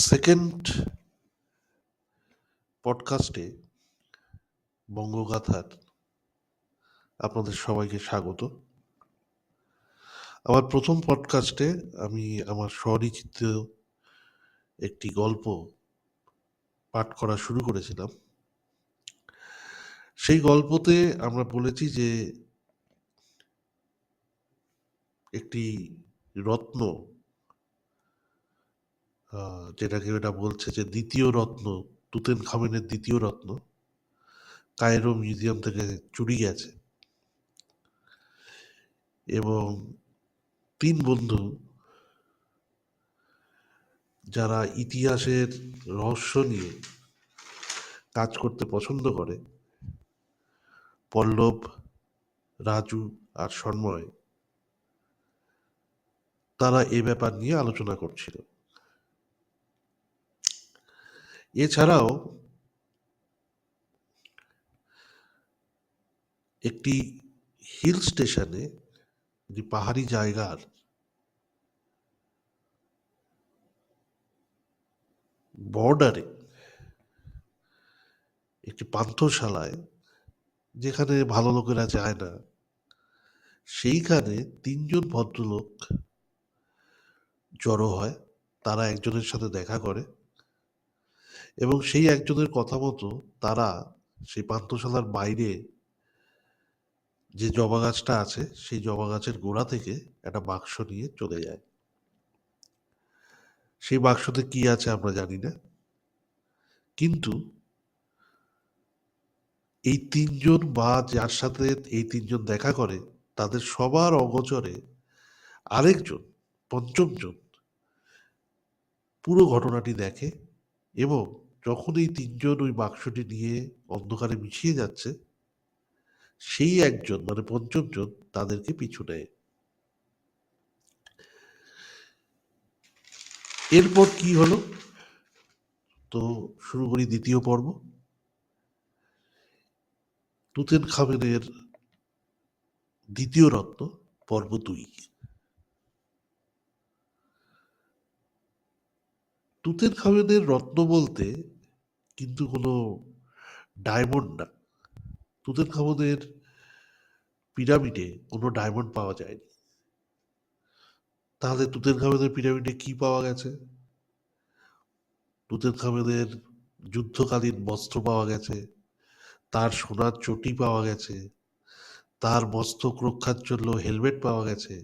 Second পডকাস্টে বঙ্গগাথার আপনাদের সবাইকে স্বাগত। আমার প্রথম পডকাস্টে আমি আমার স্বরচিত একটি গল্প পাঠ করা শুরু করেছিলাম। সেই গল্পতে আমরা বলেছি যে একটি রত্ন, যেটাকে এটা বলছে যে দ্বিতীয় রত্ন, তুতেনখামেনের দ্বিতীয় রত্ন কায়রো মিউজিয়াম থেকে চুরি গেছে এবং তিন বন্ধু যারা ইতিহাসের রহস্য নিয়ে কাজ করতে পছন্দ করে, পল্লব, রাজু আর সন্ময়, তারা এ ব্যাপার নিয়ে আলোচনা করছিল। এছাড়াও একটি হিল স্টেশনে, একটি পাহাড়ি জায়গার বর্ডারে একটি পান্থশালায়, যেখানে ভালো লোকেরা যায় না, সেইখানে তিনজন ভদ্রলোক জড়ো হয়। তারা একজনের সাথে দেখা করে এবং সেই একজনের কথা মতো তারা সেই পান্থশালার বাইরে যে জবা গাছটা আছে সেই জবা গাছের গোড়া থেকে একটা বাক্স নিয়ে চলে যায়। সেই বাক্সতে কি আছে আমরা জানি না, কিন্তু এই তিনজন বা যার সাথে এই তিনজন দেখা করে তাদের সবার অগোচরে আরেকজন, পঞ্চমজন, পুরো ঘটনাটি দেখে এবং যখন এই তিনজন ওই বাক্সটি নিয়ে অন্ধকারে মিশিয়ে যাচ্ছে, সেই একজন মানে পঞ্চমজন তাদেরকে পিছু নেয়। এরপর কি হলো, তো শুরু করি দ্বিতীয় পর্ব, তুতেনখামেনের দ্বিতীয় রত্ন, পর্ব 2। তুতেনখামেনের রত্ন বলতে কিন্তু কোনো ডায়মন্ড না। তুতেনখামেনের পিরামিডে কোনো ডায়মন্ড পাওয়া যায়নি। তাহলে তুতেনখামেনের পিরামিডে কি পাওয়া গেছে? তুতেনখামেনের যুদ্ধকালীন বস্ত্র পাওয়া গেছে, তার সোনার চটি পাওয়া গেছে, তার মস্তক রক্ষার জন্য হেলমেট পাওয়া গেছে,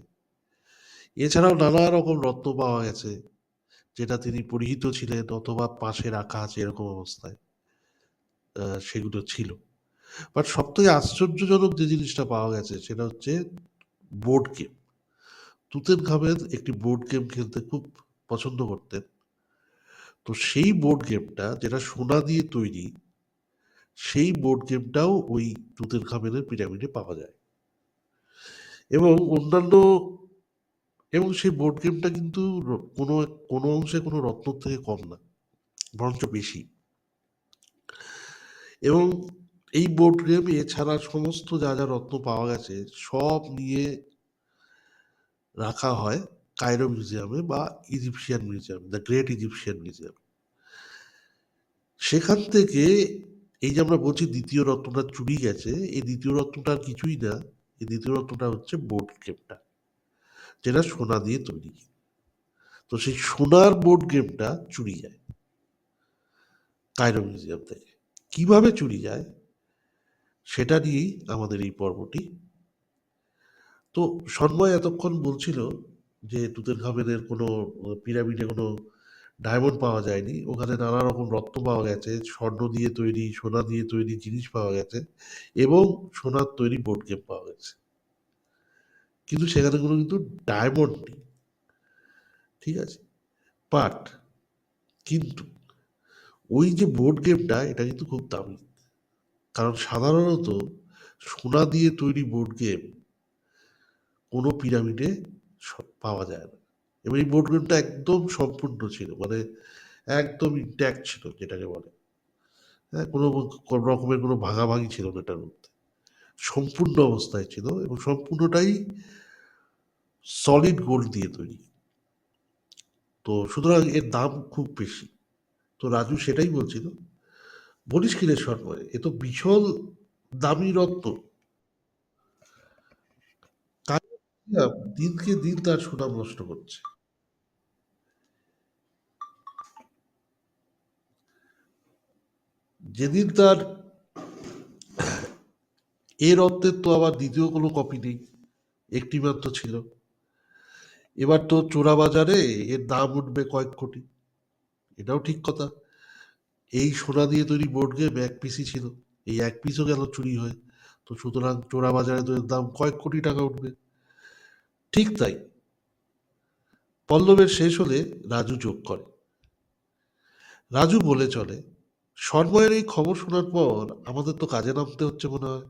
এছাড়াও নানা রকম রত্ন পাওয়া গেছে যেটা তিনি পরিহিত ছিলেন অথবা পাশে রাখা আছে এরকম অবস্থায় সেগুলো ছিল। বাট সব থেকে আশ্চর্যজনক যে জিনিসটা পাওয়া গেছে সেটা হচ্ছে বোর্ড গেম। তুতেনখামেন একটি বোর্ড গেম খেলতে খুব পছন্দ করতেন। তো সেই বোর্ড গেমটা, যেটা সোনা দিয়ে তৈরি, সেই বোর্ড গেমটাও ওই তুতেনখামেনের পিরামিডে পাওয়া যায় এবং অন্যান্য, এবং সেই বোর্ড গেমটা কিন্তু কোনো কোনো অংশে কোনো রত্ন থেকে কম না, বরঞ্চ বেশি। এবং এই বোর্ড গেম এছাড়া সমস্ত যা যা রত্ন পাওয়া গেছে সব নিয়ে রাখা হয় কায়রো মিউজিয়ামে বা Egyptian museum, the great Egyptian museum. সেখান থেকে এই যে আমরা বলছি দ্বিতীয় রত্নটা চুরি গেছে, এই দ্বিতীয় রত্নটা আর কিছুই না, এই দ্বিতীয় রত্নটা হচ্ছে বোর্ড গেমটা, যেটা সোনা দিয়ে তৈরি। তো সেই সোনার বোর্ড গেমটা চুরি যায় কায়রো মিউজিয়াম থেকে। কিভাবে চুরি যায় সেটা নিয়েই আমাদের এই পর্বটি। তো সন্ময় এতক্ষণ বলছিল যে তুতেনখামেনের কোনো পিরামিডে কোনো ডায়মন্ড পাওয়া যায়নি, ওখানে নানা রকম রত্ন পাওয়া গেছে, স্বর্ণ দিয়ে তৈরি, সোনা দিয়ে তৈরি জিনিস পাওয়া গেছে এবং সোনার তৈরি বোর্ড গেম পাওয়া গেছে, কিন্তু সেখানে কোনো কিন্তু ডায়মন্ড নেই। ঠিক আছে, বাট কিন্তু ওই যে বোর্ড গেমটা, এটা কিন্তু খুব দামি, কারণ সাধারণত সোনা দিয়ে তৈরি বোর্ড গেম কোনো পিরামিডে পাওয়া যায় না। এবং এই বোর্ড গেমটা একদম সম্পূর্ণ ছিল, মানে একদম ইনট্যাক্ট ছিল যেটাকে বলে। হ্যাঁ, কোনো কোনো রকমের কোনো ভাগাভাগি ছিল না এটার মধ্যে, সম্পূর্ণ অবস্থায় ছিল এবং সম্পূর্ণটাই সলিড গোল্ড দিয়ে তৈরি। তো সুতরাং এর দাম খুব বেশি। তো রাজু সেটাই বলছিল, বলিস কি রে সন্ময়, এ তো ভীষণ দামি রত্ন, দিনকে দিন তার সুনাম নষ্ট করছে। যেদিন তার এ রত্নের তো আবার দ্বিতীয় কোনো কপি নেই, একটি মাত্র ছিল। এবার তো চোরা বাজারে এর দাম উঠবে কয়েক কোটি, এটাও ঠিক কথা। এই সোনা দিয়ে তৈরি বোর্ড গেম এক পিসই ছিল, এই এক পিসও গেল চুরি হয়ে। তো সুতরাং চোরা বাজারে তো এর দাম কয়েক কোটি টাকা উঠবে। ঠিক তাই, পল্লবের শেষ হলে রাজু যোগ করে। রাজু বলে চলে, সন্ময়ের এই খবর শোনার পর আমাদের তো কাজে নামতে হচ্ছে মনে হয়।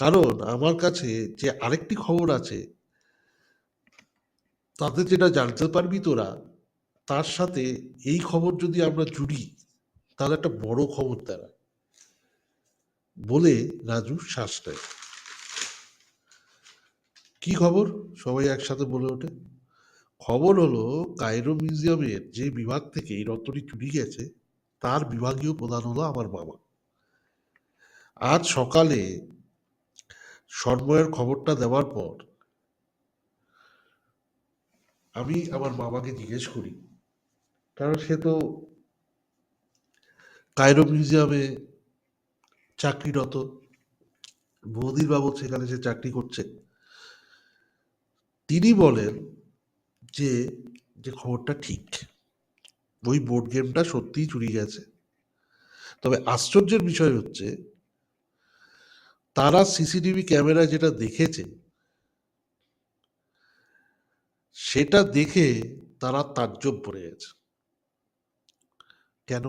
কারণ আমার কাছে যে আরেকটি খবর আছে, তাতে যেটা জানতে পারবি তোরা, তার সাথে এই খবর যদি আমরা জুড়ি, তাহলে একটা বড় খবর দাঁড়ায়। বলে রাজু শ্বাস নেয়। কি খবর? সবাই একসাথে বলে ওঠে। খবর হলো, কায়রো মিউজিয়ামের যে বিভাগ থেকে এই রত্নটি চুরি গেছে, তার বিভাগীয় প্রধান হলো আমার মামা। আজ সকালে সন্ময়ের খবরটা দেওয়ার পর আমি আমার মামাকে জিজ্ঞেস করি, কারণ সে তো কায়রো মিউজিয়ামে চাকরিরত, বহুদিন বাবদ সেখানে সে চাকরি করছে। তিনি বলেন যে যে খবরটা ঠিক, ওই বোর্ড গেমটা সত্যিই চুরি গেছে। তবে আশ্চর্যের বিষয় হচ্ছে, তারা সিসিটিভি ক্যামেরায় যেটা দেখেছে, সেটা দেখে তারা তাজ্জব পড়ে গেছে। কেন?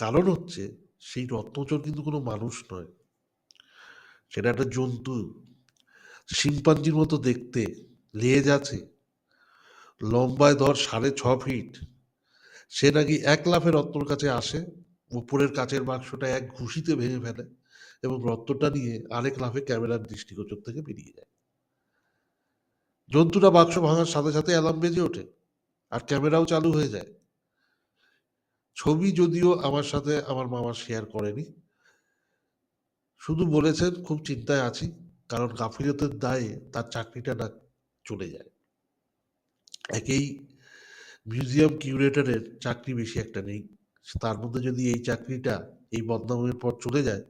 কারণ হচ্ছে, সেই রত্নচোর কিন্তু কোনো মানুষ নয়, সেটা একটা জন্তু, শিম্পাঞ্জির মতো দেখতে, লেজ আছে, লম্বায় ধর 6.5 ফিট। সে নাকি এক লাফে রত্নর কাছে আসে, উপরের কাচের বাক্সটা এক ঘুষিতে ভেঙে ফেলে এবং রত্নটা নিয়ে আরেক লাফে ক্যামেরার দৃষ্টিগোচর থেকে বেরিয়ে যায়। জন্তুটা বাক্স ভাঙার সাথে সাথে অ্যালার্ম বেজে ওঠে, আর ক্যামেরাও চালু হয়ে যায়। ছবি যদিও আমার সাথে আমার মামা শেয়ার করেনি, শুধু বলেছেন খুব চিন্তায় আছি, কারণ গাফিলতির দায়ে তার চাকরিটা না চলে যায়। একেই মিউজিয়াম কিউরেটরের চাকরি বেশি একটা নেই, তার মধ্যে যদি এই চাকরিটা এই বদনামের পর চলে যায়,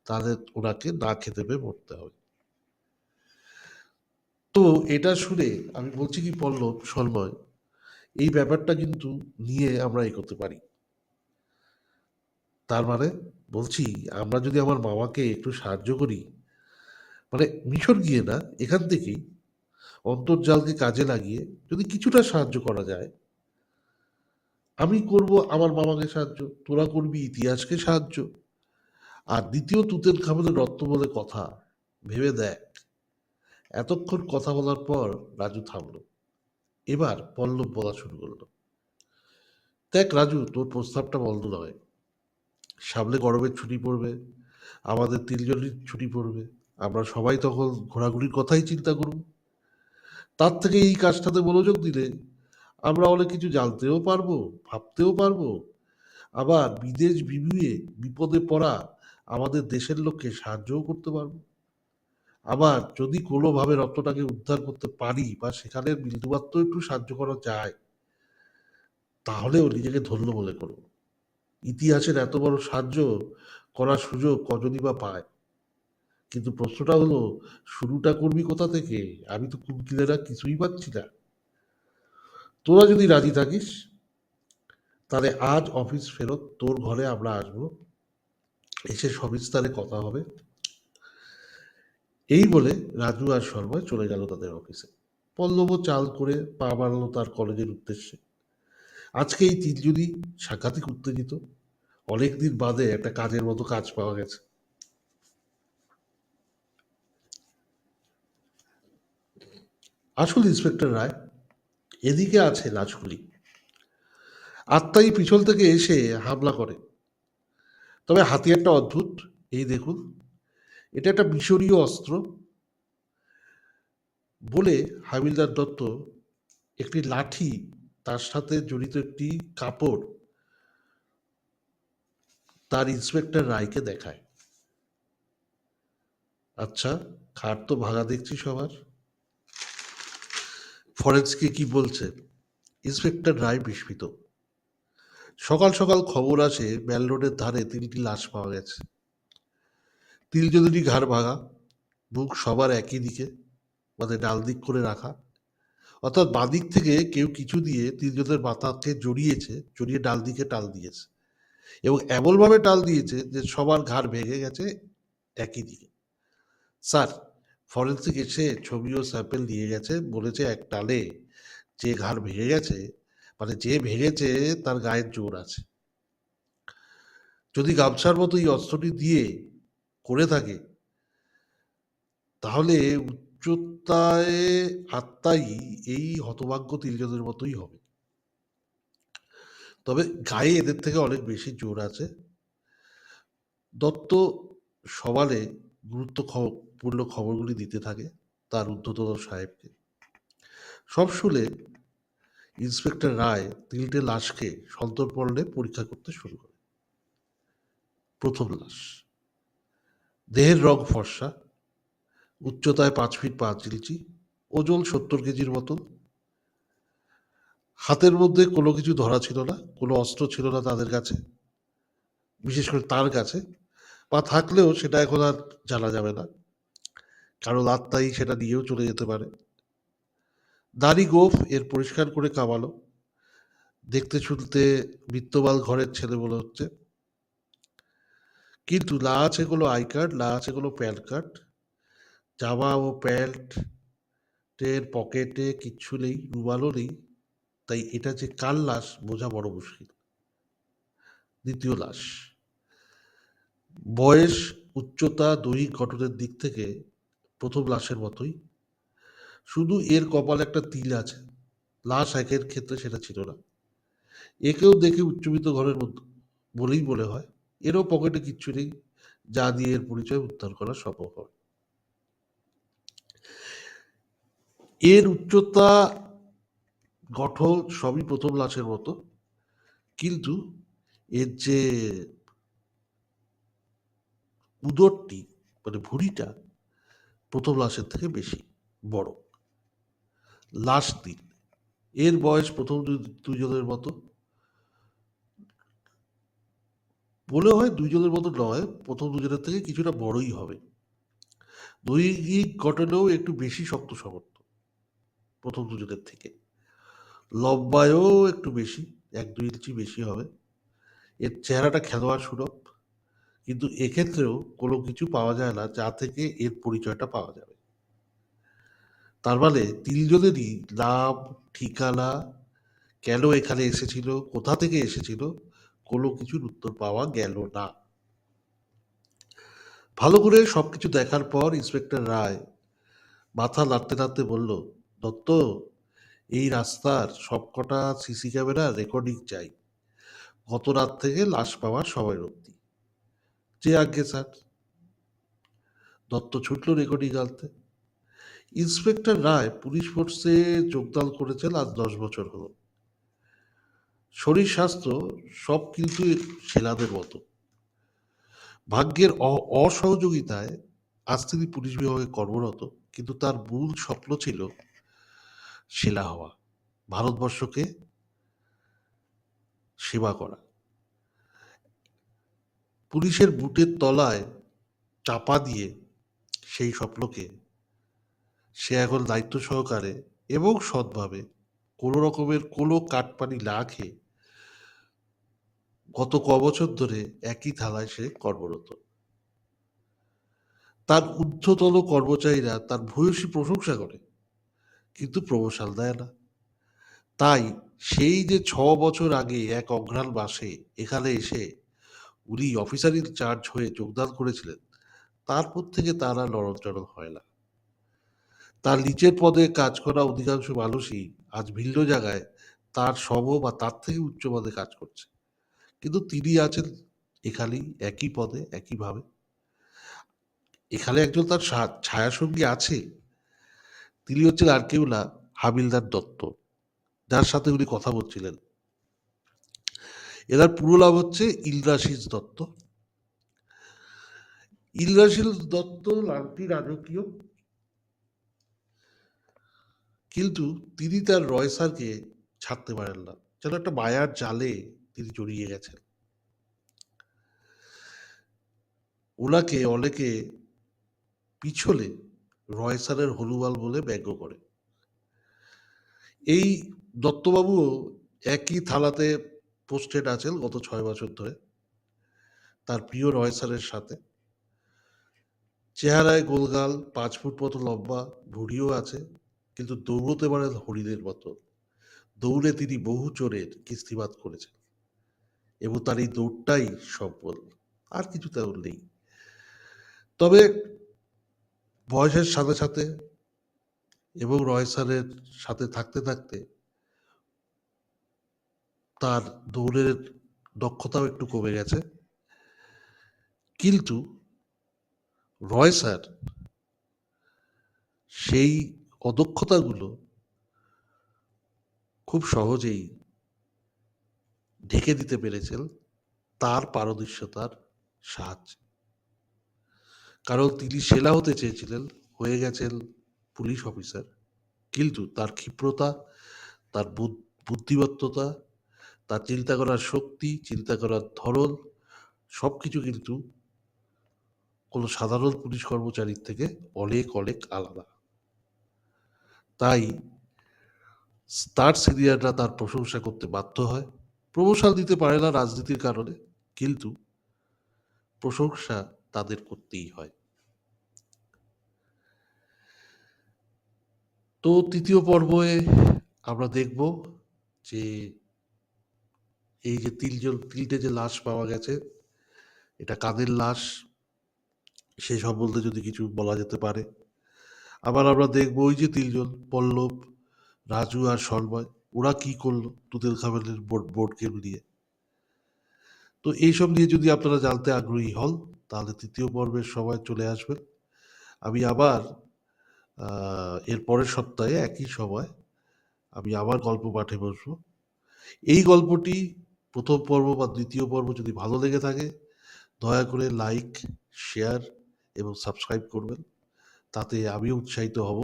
তাহলে ওনাকে না খেতে পেয়ে মরতে হবে। তো এটা শুনে আমি বলছি কি পল্লব, সন্ময়, এই ব্যাপারটা কিন্তু নিয়ে আমরা এগোতে পারি। তার মানে বলছি, আমরা যদি আমার মামাকে একটু সাহায্য করি, মানে মিশর গিয়ে না, এখান থেকেই অন্তর্জালকে কাজে লাগিয়ে যদি কিছুটা সাহায্য করা যায়, আমি করব আমার মামাকে সাহায্য, তোরা করবি ইতিহাসকে সাহায্য। আর দ্বিতীয় তুতের খামের রত্ন বলে কথা, ভেবে দেখ। এতক্ষণ কথা বলার পর রাজু থামলো। এবার পল্লব বলা শুরু করলো, দেখ রাজু, তোর প্রস্তাবটা মন্দ নয়। সামনে গরমের ছুটি পড়বে, আমাদের তিনজনের ছুটি পড়বে, আমরা সবাই তখন ঘোরাঘুরির কথাই চিন্তা করব। তার থেকে এই কাজটাতে মনোযোগ দিলে আমরা অনেক কিছু জানতেও পারবো, ভাবতেও পারবো, আবার বিদেশ বিভুঁইয়ে বিপদে পড়া আমাদের দেশের লোককে সাহায্যও করতে পারবো। আবার যদি কোনোভাবে রত্নটাকে উদ্ধার করতে পারি বা সেখানের বিন্দুমাত্র একটু সাহায্য করা যায়, তাহলেও নিজেকে ধন্য মনে করবো। ইতিহাসের এত বড় সাহায্য করার সুযোগ কজনই বা পায়। কিন্তু প্রশ্নটা হলো, শুরুটা করবি কোথা থেকে? আমি তো কুলকিলেরা কিছুই পাচ্ছি না। তোরা যদি রাজি থাকিস, তাহলে আজ অফিস ফেরত তোর ঘরে আমরা আসবো, এসে সবিস্তারে কথা হবে। এই বলে রাজু আর শর্মা চলে গেল তাদের অফিসে। পল্লব চাল করে পা বাড়ালো তার কলেজের উদ্দেশ্যে। আজকে এই তিনজনই সাংঘাতিক উত্তেজিত, অনেকদিন বাদে একটা কাজের মতো কাজ পাওয়া গেছে। আসল ইন্সপেক্টর রায়, এদিকে আছে লাজকুলি। আত্মাই পিছল থেকে এসে হামলা করে। তবে হাতিয়ারটা অদ্ভুত, এই দেখুন, এটা একটা মিশরীয় অস্ত্র। বলে হাবিলদার দত্ত একটি লাঠি তার সাথে জড়িত একটি কাপড় তার ইন্সপেক্টর রায়কে দেখায়। আচ্ছা, খাট তো ভাঙা দেখছি সবার। ফরেন্সিকে কি বলছে? ইন্সপেক্টর রায় বিস্মিত। সকাল সকাল খবর আসে ম্যাল রোডের ধারে 3টি লাশ পাওয়া গেছে। তিনজনেরই ঘাড় ভাঙা, মুখ সবার একই দিকে, মানে ডাল দিক করে রাখা। অর্থাৎ বাঁদিক থেকে কেউ কিছু দিয়ে তিনজনের মাথাকে জড়িয়ে ডাল দিকে টাল দিয়েছে, এবং এমনভাবে টাল দিয়েছে যে সবার ঘাড় ভেঙে গেছে একই দিকে। স্যার, ফরেন্সিক এসে ছবি ও স্যাম্পেল নিয়ে গেছে, বলেছে এক টালে যে ঘাড় ভেঙে গেছে, মানে যে ভেঙেছে তার গায়ের জোর আছে। যদি গামছার মতো এই অস্ত্রটি দিয়ে করে থাকে, তাহলে উচ্চতায় আত্মাই এই হতভাগ্য তিনজনের মতোই হবে। তবে গায়ে এদের থেকে অনেক বেশি জোর আছে। দত্ত সবালে গুরুত্বপূর্ণ খবরগুলি দিতে থাকে তার ঊর্ধ্বতন সাহেবকে। সব শুনে ইন্সপেক্টর রায় 3টে লাশকে সন্তর্পণে পরীক্ষা করতে শুরু করে। প্রথম লাশ, দেহের রং ফর্সা, উচ্চতায় 5 ফিট 5 ইঞ্চি, ওজন 70 কেজির মতো। হাতের মধ্যে কোনো কিছু ধরা ছিল না, কোনো অস্ত্র ছিল না তাদের কাছে, বিশেষ করে তার কাছে। বা থাকলেও সেটা এখন আর জানা যাবে না, কারণ আত্মাই সেটা নিয়েও চলে যেতে পারে। দাড়ি গোঁফ এর পরিষ্কার করে কামানো, দেখতে শুনতে বিত্তবান ঘরের ছেলে মনে হচ্ছে। কিন্তু না আছে কোনো আই কার্ড, না আছে কোনো প্যান কার্ড। জামা ও প্যান্টের পকেটে কিচ্ছু নেই, রুমালও নেই। তাই এটা যে কার লাশ বোঝা বড় মুশকিল। দ্বিতীয় লাশ, বয়স, উচ্চতা, দৈহিক গঠনের দিক থেকে প্রথম লাশের মতোই, শুধু এর কপালে একটা তিল আছে। লাশ একের ক্ষেত্রে সেটা ছিল না। একেও দেখে উচ্চবিত্ত ঘরের মধ্যে বলেই মনে হয়। এরও পকেটে কিচ্ছু নেই যা দিয়ে এর পরিচয় উদ্ধার করা সম্ভব হয়। এর উচ্চতা, গঠন সবই প্রথম লাশের মতো, কিন্তু এর যে উদরটি, মানে ভুঁড়িটা, প্রথম লাশের থেকে বেশি বড়। লাশ 3, এর বয়স প্রথম দুজনের মতো। মনে হয় দুইজনের মতো নয়, প্রথম দুজনের থেকে কিছুটা বড়ই হবে। দৈহিক গঠনেও একটু বেশি শক্ত সমর্থ প্রথম দুজনের থেকে। লম্বায়ও একটু বেশি, 1-2 ইঞ্চি বেশি হবে। এর চেহারাটা খেলোয়াড় সুলভ, কিন্তু এক্ষেত্রেও কোনো কিছু পাওয়া যায় না যা থেকে এর পরিচয়টা পাওয়া যাবে। তার মানে তিনজনেরই নাম, ঠিকানা, কেন এখানে এসেছিল, কোথা থেকে এসেছিল, কোনো কিছুর উত্তর পাওয়া গেল না। ভালো করে সবকিছু দেখার পর ইন্সপেক্টর রায় মাথা নাড়তে নাড়তে বলল, দত্ত, এই রাস্তার সবকটা সিসি ক্যামেরা রেকর্ডিং চাই, গত রাত থেকে লাশ পাওয়ার সময় অবধি। যে আজ্ঞে স্যার। দত্ত ছুটল রেকর্ডিং আনতে। ইন্সপেক্টর রায় পুলিশ ফোর্সে যোগদান করেছেন আজ 10 বছর হলো। শরীর স্বাস্থ্য সব কিন্তু সেলাদের মতো। ভাগ্যের অসহযোগিতায় আজ তিনি পুলিশ বিভাগে কর্মরত, কিন্তু তার মূল স্বপ্ন ছিল সেলা হওয়া, ভারতবর্ষকে সেবা করা। পুলিশের বুটের তলায় চাপা দিয়ে সেই স্বপ্নকে সে এখন দায়িত্ব সহকারে এবং সৎভাবে, কোনো রকমের কোনো কাটপানি না খেয়ে গত বছর ধরে একই থানায় সে কর্মরত। তার ঊর্ধ্বতন কর্মচারীরা তার ভূয়সী প্রশংসা করে, কিন্তু প্রমোশন দেয় না। তাই সেই যে 6 বছর আগে এক অঘ্রাণ মাসে এখানে এসে উনি অফিসার ইনচার্জ হয়ে যোগদান করেছিলেন, তারপর থেকে তার আর নড়নচড়ন হয় না। তার নিচের পদে কাজ করা অধিকাংশ মানুষই আজ ভিন্ন জায়গায় তার সম বা তার থেকে উচ্চ পদে কাজ করছে, কিন্তু তিনি আছেন এখানেই একই পদে একইভাবে। এখানে একজন তার ছায়াসঙ্গী আছে, তিনি হচ্ছেন আর কেউ না, হাবিলদার দত্ত, যার সাথে উনি কথা বলছিলেন। এনার পুরো নাম হচ্ছে ইন্দ্রাশিস দত্ত। ইন্দ্রাশিস দত্ত নামটি রাজকীয়, কিন্তু তিনি তার রয় স্যারকে ছাড়তে পারেন না, যেন একটা মায়ার জালে তিনি জড়িয়ে গেছেন। ওনাকে অনেকে পিছলে রয় স্যারের হলুমাল বলে ব্যঙ্গ করে। এই দত্তবাবুও একই থানাতে পোস্টেড আছেন গত 6 বছর ধরে, তার প্রিয় রয় স্যারের সাথে। চেহারায় গোলগাল, 5 ফুট মতো লম্বা, ভুঁড়িও আছে, কিন্তু দৌড়তে পারেন হরিণের মতো। দৌড়ে তিনি বহু চোরের কিস্তিমাত করেছেন, এবং তার এই দৌড়টাই সম্বল, আর কিছু তেমন নেই। তবে বয়সের সাথে সাথে এবং রয় স্যারের সাথে থাকতে থাকতে তার দৌড়ের দক্ষতাও একটু কমে গেছে, কিন্তু রয় স্যার সেই অদক্ষতাগুলো খুব সহজেই ঢেকে দিতে পেরেছেন তার পারদর্শিতার সাহায্যে। কারণ তিনি সেনা হতে চেয়েছিলেন, হয়ে গেছেন পুলিশ অফিসার, কিন্তু তার ক্ষিপ্রতা, তার বুদ্ধিমত্ততা, তার চিন্তা করার শক্তি, চিন্তা করার ধরন, সব কিছু কিন্তু কোনো সাধারণ পুলিশ কর্মচারীর থেকে অনেক অনেক আলাদা। তাই তার সিনিয়ররা তার প্রশংসা করতে বাধ্য হয়। প্রমোশন দিতে পারে না রাজনীতির কারণে, কিন্তু প্রশংসা তাদের করতেই হয়। তো তৃতীয় পর্বে আমরা দেখব যে এই যে তিনটে যে লাশ পাওয়া গেছে, এটা কাদের লাশ, সে সম্বন্ধে যদি কিছু বলা যেতে পারে। আবার আমরা দেখব ওই যে তিনজন, পল্লব, রাজু আর সন্ময়, ওরা কি করলো তুতেল খামেলের বোর্ডকে নিয়ে। তো এইসব নিয়ে যদি আপনারা জানতে আগ্রহী হন, তাহলে তৃতীয় পর্বের সময় চলে আসবেন। আমি আবার এর পরের সপ্তাহে একই সময় আমি আবার গল্প পাঠে বসবো। এই গল্পটি প্রথম পর্ব বা দ্বিতীয় পর্ব যদি ভালো লেগে থাকে, দয়া করে লাইক, শেয়ার এবং সাবস্ক্রাইব করবেন। তাতে আমিও উৎসাহিত হব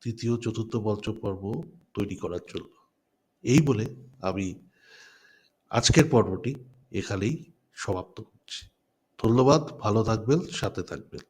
তৃতীয়, চতুর্থ, পঞ্চম পর্ব তৈরি করার জন্য। এই বলে আমি আজকের পর্বটি এখানেই সমাপ্ত করছি। ধন্যবাদ, ভালো থাকবেন, সাথে থাকবেন।